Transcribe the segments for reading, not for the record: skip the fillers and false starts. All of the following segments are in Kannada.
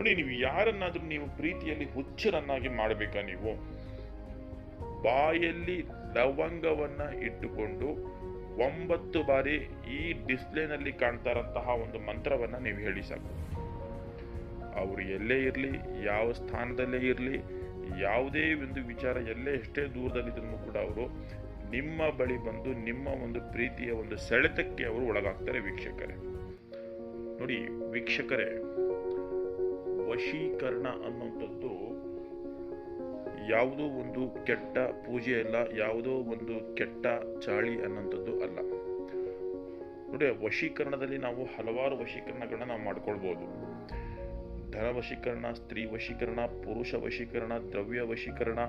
ನೋಡಿ, ನೀವು ಯಾರನ್ನಾದ್ರೂ ನೀವು ಪ್ರೀತಿಯಲ್ಲಿ ಹುಚ್ಚರನ್ನಾಗಿ ಮಾಡಬೇಕಾ? ನೀವು ಬಾಯಲ್ಲಿ ಲವಂಗವನ್ನ ಇಟ್ಟುಕೊಂಡು 9 ಬಾರಿ ಈ ಡಿಸ್ಪ್ಲೇನಲ್ಲಿ ಕಾಣ್ತಾ ಇರಂತಹ ಒಂದು ಮಂತ್ರವನ್ನ ನೀವು ಹೇಳಿ ಸಾಕು. ಅವರು ಎಲ್ಲೇ ಇರಲಿ, ಯಾವ ಸ್ಥಾನದಲ್ಲೇ ಇರಲಿ, ಯಾವುದೇ ಒಂದು ವಿಚಾರ ಎಲ್ಲೇ ಎಷ್ಟೇ ದೂರದಲ್ಲಿದ್ರೂ ಕೂಡ ಅವರು ನಿಮ್ಮ ಬಳಿ ಬಂದು ನಿಮ್ಮ ಒಂದು ಪ್ರೀತಿಯ ಒಂದು ಸೆಳೆತಕ್ಕೆ ಅವರು ಒಳಗಾಗ್ತಾರೆ ವೀಕ್ಷಕರೇ. ನೋಡಿ ವೀಕ್ಷಕರೇ, ವಶೀಕರಣ ಅನ್ನುವಂಥದ್ದು ಯಾವುದೋ ಒಂದು ಕೆಟ್ಟ ಪೂಜೆ ಅಲ್ಲ, ಯಾವುದೋ ಒಂದು ಕೆಟ್ಟ ಚಾಳಿ ಅನ್ನೋಂಥದ್ದು ಅಲ್ಲ. ನೋಡಿ, ವಶೀಕರಣದಲ್ಲಿ ನಾವು ಹಲವಾರು ವಶೀಕರಣಗಳನ್ನ ನಾವು ಮಾಡ್ಕೊಳ್ಬಹುದು. ಧನ ವಶೀಕರಣ, ಸ್ತ್ರೀ ವಶೀಕರಣ, ಪುರುಷ ವಶೀಕರಣ, ದ್ರವ್ಯ ವಶೀಕರಣ,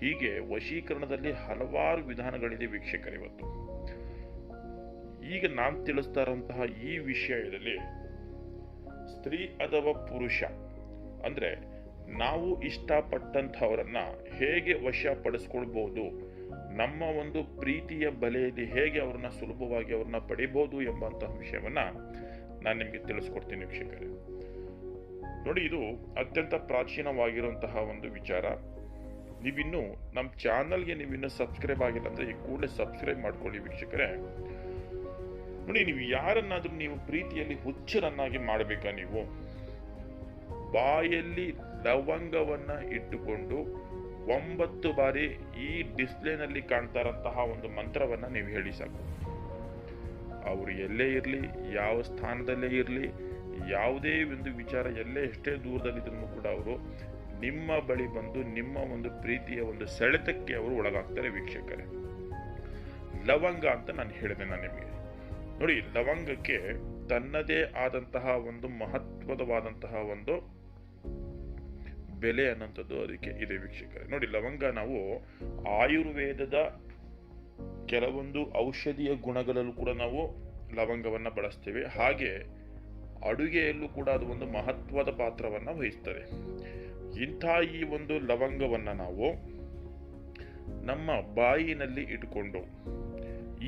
ಹೀಗೆ ವಶೀಕರಣದಲ್ಲಿ ಹಲವಾರು ವಿಧಾನಗಳಿದೆ ವೀಕ್ಷಕರೇ. ಇವತ್ತು ಈಗ ನಾನು ತಿಳಿಸ್ತಾ ಇರುವಂತಹ ಈ ವಿಷಯದಲ್ಲಿ ಸ್ತ್ರೀ ಅಥವಾ ಪುರುಷ ಅಂದ್ರೆ ನಾವು ಇಷ್ಟಪಟ್ಟಂತಹವರನ್ನ ಹೇಗೆ ವಶಪಡಿಸ್ಕೊಳ್ಬಹುದು, ನಮ್ಮ ಒಂದು ಪ್ರೀತಿಯ ಬಲೆಯಲ್ಲಿ ಹೇಗೆ ಅವ್ರನ್ನ ಸುಲಭವಾಗಿ ಅವ್ರನ್ನ ಪಡಿಬಹುದು ಎಂಬಂತಹ ವಿಷಯವನ್ನ ನಾನು ನಿಮಗೆ ತಿಳಿಸ್ಕೊಡ್ತೀನಿ ವೀಕ್ಷಕರೇ. ನೋಡಿ, ಇದು ಅತ್ಯಂತ ಪ್ರಾಚೀನವಾಗಿರುವಂತಹ ಒಂದು ವಿಚಾರ. ನೀವಿನ್ನು ನಮ್ಮ ಚಾನಲ್ಗೆ ನೀವಿನ್ನು ಸಬ್ಸ್ಕ್ರೈಬ್ ಆಗಿಲ್ಲ ಅಂದ್ರೆ ಈ ಕೂಡಲೇ ಸಬ್ಸ್ಕ್ರೈಬ್ ಮಾಡ್ಕೊಳ್ಳಿ ವೀಕ್ಷಕರೇ. ನೋಡಿ, ನೀವು ಯಾರನ್ನಾದ್ರೂ ನೀವು ಪ್ರೀತಿಯಲ್ಲಿ ಹುಚ್ಚರನ್ನಾಗಿ ಮಾಡಬೇಕಾ? ನೀವು ಬಾಯಲ್ಲಿ ಲವಂಗವನ್ನ ಇಟ್ಟುಕೊಂಡು 9 ಬಾರಿ ಈ ಡಿಸ್ಪ್ಲೇನಲ್ಲಿ ಕಾಣ್ತಾ ಇರಂತಹ ಒಂದು ಮಂತ್ರವನ್ನ ನೀವು ಹೇಳಿ ಸಾಕು. ಅವರು ಎಲ್ಲೇ ಇರಲಿ, ಯಾವ ಸ್ಥಾನದಲ್ಲೇ ಇರಲಿ, ಯಾವುದೇ ಒಂದು ವಿಚಾರ ಎಲ್ಲೇ ಎಷ್ಟೇ ದೂರದಲ್ಲಿದ್ರೂ ಕೂಡ ಅವರು ನಿಮ್ಮ ಬಳಿ ಬಂದು ನಿಮ್ಮ ಒಂದು ಪ್ರೀತಿಯ ಒಂದು ಸೆಳೆತಕ್ಕೆ ಅವರು ಒಳಗಾಗ್ತಾರೆ ವೀಕ್ಷಕರೇ. ಲವಂಗ ಅಂತ ನಾನು ಹೇಳಿದೆ ನಿಮಗೆ. ನೋಡಿ, ಲವಂಗಕ್ಕೆ ತನ್ನದೇ ಆದಂತಹ ಒಂದು ಮಹತ್ವದವಾದಂತಹ ಒಂದು ಬೆಲೆ ಅನ್ನೋಂಥದ್ದು ಅದಕ್ಕೆ ಇದೆ ವೀಕ್ಷಕರೇ. ನೋಡಿ, ಲವಂಗ ನಾವು ಆಯುರ್ವೇದದ ಕೆಲವೊಂದು ಔಷಧೀಯ ಗುಣಗಳಲ್ಲೂ ಕೂಡ ನಾವು ಲವಂಗವನ್ನ ಬಳಸ್ತೇವೆ. ಹಾಗೆ ಅಡುಗೆಯಲ್ಲೂ ಕೂಡ ಅದು ಒಂದು ಮಹತ್ವದ ಪಾತ್ರವನ್ನ ವಹಿಸ್ತದೆ. ಇಂಥ ಈ ಒಂದು ಲವಂಗವನ್ನ ನಾವು ನಮ್ಮ ಬಾಯಿನಲ್ಲಿ ಇಟ್ಕೊಂಡು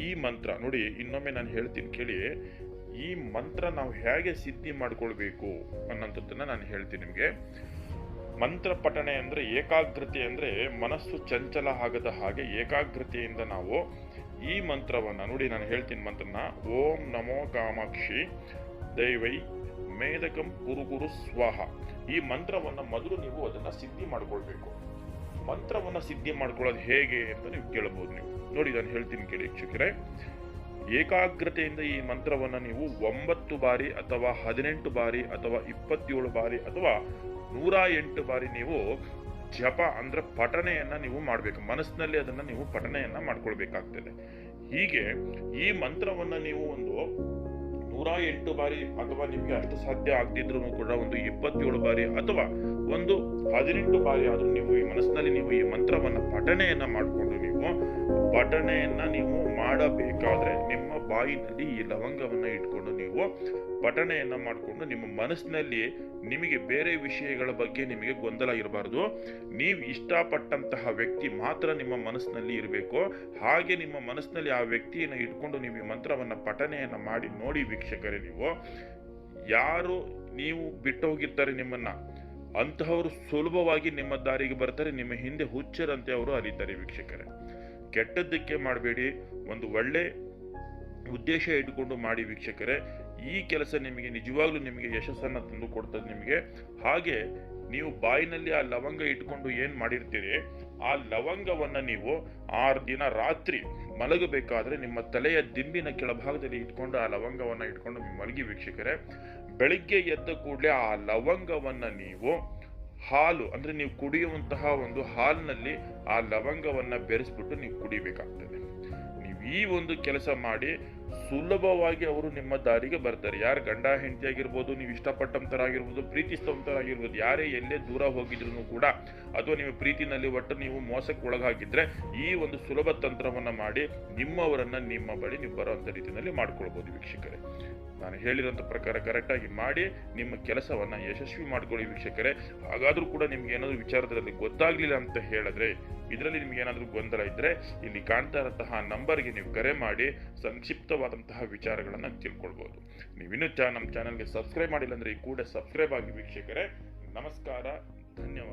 ಈ ಮಂತ್ರ, ನೋಡಿ ಇನ್ನೊಮ್ಮೆ ನಾನು ಹೇಳ್ತೀನಿ ಕೇಳಿ, ಈ ಮಂತ್ರ ನಾವು ಹೇಗೆ ಸಿದ್ಧಿ ಮಾಡ್ಕೊಳ್ಬೇಕು ಅನ್ನೋಂಥದ್ದನ್ನ ನಾನು ಹೇಳ್ತೀನಿ ನಿಮಗೆ. ಮಂತ್ರ ಪಠಣೆ ಅಂದ್ರೆ ಏಕಾಗ್ರತೆ, ಅಂದ್ರೆ ಮನಸ್ಸು ಚಂಚಲ ಆಗದ ಹಾಗೆ ಏಕಾಗ್ರತೆಯಿಂದ ನಾವು ಈ ಮಂತ್ರವನ್ನ, ನೋಡಿ ನಾನು ಹೇಳ್ತೀನಿ ಮಂತ್ರನ, ಓಂ ನಮೋ ಕಾಮಾಕ್ಷಿ ದೈವೈ ಮೇದಕಂ ಕುರುಗುರು ಸ್ವಾಹ. ಈ ಮಂತ್ರವನ್ನ ಮೊದಲು ನೀವು ಅದನ್ನ ಸಿದ್ಧಿ ಮಾಡ್ಕೊಳ್ಬೇಕು. ಮಂತ್ರವನ್ನ ಸಿದ್ಧಿ ಮಾಡ್ಕೊಳ್ಳೋದು ಹೇಗೆ ಅಂತ ನೀವು ಕೇಳಬಹುದು. ನೀವು ನೋಡಿ, ನಾನು ಹೇಳ್ತೀನಿ ಕೇಳಿ ವೀಕ್ಷಕರೇ. ಏಕಾಗ್ರತೆಯಿಂದ ಈ ಮಂತ್ರವನ್ನ ನೀವು 9 ಬಾರಿ ಅಥವಾ 18 ಬಾರಿ ಅಥವಾ 27 ಬಾರಿ ಅಥವಾ 108 ಬಾರಿ ನೀವು ಜಪ ಅಂದ್ರೆ ಪಠಣೆಯನ್ನ ನೀವು ಮಾಡ್ಬೇಕು. ಮನಸ್ಸಿನಲ್ಲಿ ಅದನ್ನ ನೀವು ಪಠಣೆಯನ್ನ ಮಾಡ್ಕೊಳ್ಬೇಕಾಗ್ತದೆ. ಹೀಗೆ ಈ ಮಂತ್ರವನ್ನ ನೀವು ಒಂದು 108 ಬಾರಿ ಅಥವಾ ನಿಮ್ಗೆ ಅಷ್ಟು ಸಾಧ್ಯ ಆಗದಿದ್ರು ಕೂಡ ಒಂದು 27 ಬಾರಿ ಅಥವಾ ಒಂದು 18 ಬಾರಿ ಆದ್ರೂ ನೀವು ಈ ಮನಸ್ಸಿನಲ್ಲಿ ನೀವು ಈ ಮಂತ್ರವನ್ನ ಪಠಣೆಯನ್ನ ಮಾಡಿಕೊಂಡು ನೀವು ಮಾಡಬೇಕಾದ್ರೆ ನಿಮ್ಮ ಬಾಯಿನಲ್ಲಿ ಈ ಲವಂಗವನ್ನ ಇಟ್ಕೊಂಡು ನೀವು ಪಠಣೆಯನ್ನ ಮಾಡಿಕೊಂಡು ನಿಮ್ಮ ಮನಸ್ಸಿನಲ್ಲಿ ನಿಮಗೆ ಬೇರೆ ವಿಷಯಗಳ ಬಗ್ಗೆ ನಿಮಗೆ ಗೊಂದಲ ಇರಬಾರ್ದು. ನೀವು ಇಷ್ಟಪಟ್ಟಂತಹ ವ್ಯಕ್ತಿ ಮಾತ್ರ ನಿಮ್ಮ ಮನಸ್ಸಿನಲ್ಲಿ ಇರಬೇಕು. ಹಾಗೆ ನಿಮ್ಮ ಮನಸ್ಸಿನಲ್ಲಿ ಆ ವ್ಯಕ್ತಿಯನ್ನು ಇಟ್ಕೊಂಡು ನೀವು ಈ ಮಂತ್ರವನ್ನ ಪಠಣೆಯನ್ನ ಮಾಡಿ ನೋಡಿ ವೀಕ್ಷಕರೇ. ನೀವು ಯಾರು ನೀವು ಬಿಟ್ಟು ಹೋಗಿರ್ತಾರೆ ನಿಮ್ಮನ್ನ, ಅಂತಹವರು ಸುಲಭವಾಗಿ ನಿಮ್ಮ ದಾರಿಗೆ ಬರ್ತಾರೆ. ನಿಮ್ಮ ಹಿಂದೆ ಹುಚ್ಚರಂತೆ ಅವರು ಅಲಿತಾರೆ ವೀಕ್ಷಕರೇ. ಕೆಟ್ಟದ್ದಕ್ಕೆ ಮಾಡಬೇಡಿ, ಒಂದು ಒಳ್ಳೆ ಉದ್ದೇಶ ಇಟ್ಟುಕೊಂಡು ಮಾಡಿ ವೀಕ್ಷಕರೇ. ಈ ಕೆಲಸ ನಿಮಗೆ ನಿಜವಾಗ್ಲೂ ನಿಮಗೆ ಯಶಸ್ಸನ್ನ ತಂದು ಕೊಡ್ತದೆ ನಿಮಗೆ. ಹಾಗೆ ನೀವು ಬಾಯಿನಲ್ಲಿ ಆ ಲವಂಗ ಇಟ್ಕೊಂಡು ಏನ್ ಮಾಡಿರ್ತೀರಿ, ಆ ಲವಂಗವನ್ನ ನೀವು 6 ದಿನ ರಾತ್ರಿ ಮಲಗಬೇಕಾದ್ರೆ ನಿಮ್ಮ ತಲೆಯ ದಿಂಬಿನ ಕೆಳಭಾಗದಲ್ಲಿ ಇಟ್ಕೊಂಡು ಆ ಲವಂಗವನ್ನ ಇಟ್ಕೊಂಡು ನೀವು ಮಲಗಿ ವೀಕ್ಷಕರೇ. ಬೆಳಿಗ್ಗೆ ಎದ್ದ ಕೂಡಲೇ ಆ ಲವಂಗವನ್ನ ನೀವು ಹಾಲು ಅಂದ್ರೆ ನೀವು ಕುಡಿಯುವಂತಹ ಒಂದು ಹಾಲಿನಲ್ಲಿ ಆ ಲವಂಗವನ್ನ ಬೆರೆಸ್ಬಿಟ್ಟು ನೀವು ಕುಡಿಬೇಕಾಗ್ತದೆ. ನೀವು ಈ ಒಂದು ಕೆಲಸ ಮಾಡಿ ಸುಲಭವಾಗಿ ಅವರು ನಿಮ್ಮ ದಾರಿಗೆ ಬರ್ತಾರೆ. ಯಾರು ಗಂಡ ಹೆಂಡತಿ ಆಗಿರ್ಬೋದು, ನೀವು ಇಷ್ಟಪಟ್ಟಂತರಾಗಿರ್ಬೋದು, ಪ್ರೀತಿಸ್ತಂತರಾಗಿರ್ಬೋದು, ಯಾರೇ ಎಲ್ಲೇ ದೂರ ಹೋಗಿದ್ರು ಕೂಡ ಅಥವಾ ನಿಮ್ಮ ಪ್ರೀತಿನಲ್ಲಿ ಒಟ್ಟು ನೀವು ಮೋಸಕ್ಕೆ ಒಳಗಾಗಿದ್ರೆ ಈ ಒಂದು ಸುಲಭ ತಂತ್ರವನ್ನ ಮಾಡಿ ನಿಮ್ಮವರನ್ನ ನಿಮ್ಮ ಬಳಿ ನೀವು ಬರುವಂತ ರೀತಿಯಲ್ಲಿ ಮಾಡ್ಕೊಳ್ಬಹುದು ವೀಕ್ಷಕರೇ. ನಾನು ಹೇಳಿರೋಂಥ ಪ್ರಕಾರ ಕರೆಕ್ಟಾಗಿ ಮಾಡಿ ನಿಮ್ಮ ಕೆಲಸವನ್ನ ಯಶಸ್ವಿ ಮಾಡ್ಕೊಳ್ಳಿ ವೀಕ್ಷಕರೇ. ಹಾಗಾದ್ರೂ ಕೂಡ ನಿಮ್ಗೆ ಏನಾದ್ರು ವಿಚಾರದಲ್ಲಿ ಗೊತ್ತಾಗ್ಲಿಲ್ಲ ಅಂತ ಹೇಳಿದ್ರೆ, ಇದರಲ್ಲಿ ನಿಮ್ಗೆ ಏನಾದ್ರು ಗೊಂದಲ ಇದ್ರೆ ಇಲ್ಲಿ ಕಾಣ್ತಾ ಇರುವಂತಹ ನಂಬರ್ಗೆ ನೀವು ಕರೆ ಮಾಡಿ ಸಂಕ್ಷಿಪ್ತವಾದಂತಹ ವಿಚಾರಗಳನ್ನ ತಿಳ್ಕೊಳ್ಬಹುದು. ನೀವಿನ್ನೂ ನಮ್ಮ ಚಾನಲ್ಗೆ ಸಬ್ಸ್ಕ್ರೈಬ್ ಮಾಡಿಲ್ಲ ಅಂದ್ರೆ ಈ ಕೂಡ ಸಬ್ಸ್ಕ್ರೈಬ್ ಆಗಿ ವೀಕ್ಷಕರೇ. ನಮಸ್ಕಾರ, ಧನ್ಯವಾದ.